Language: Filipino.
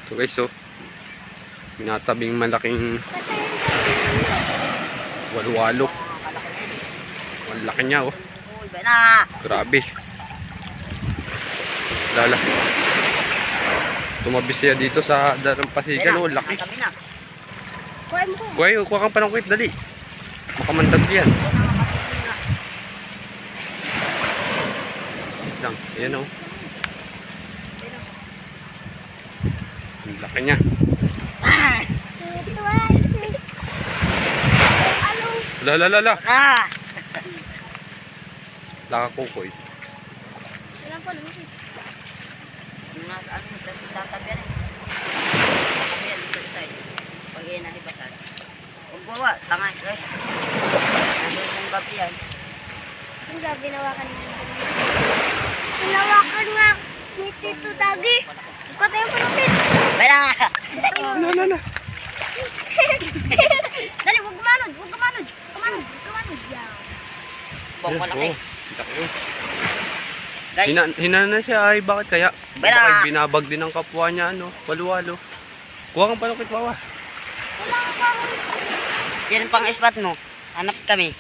So guys, so minatabing malaking walwalo. Ang laki niya, oh. Grabe. Lala. Tumabi siya dito sa Dalampasigan, oh. Laki. Kuha kang panangkuit, dali. Makamandag yan. Lang, ayan, oh. Ang laki niya. Lala. Laka kukoy. Ilan po naman? Nasa ano, tatabi yan eh. Tatabi yan, dito tayo. Pag iyan na hibasan. Huwag bawa, tanga. Nandun yung gabi yan. Saan gabi nawakan mo? Nawakan nga ni Tito Dagi. Patay mo natin. Bala! Lala. Dali, huwag kumanod. Kumanod. Yan. Bong malaki. Laki, oh. Guys, Hina na siya, ay bakit kaya? Bala! Baka binabag din ng kapwa niya, ano, walwalo. Kuha kang panangkuit, wawa. yan ang pang spot mo. Hanap kami.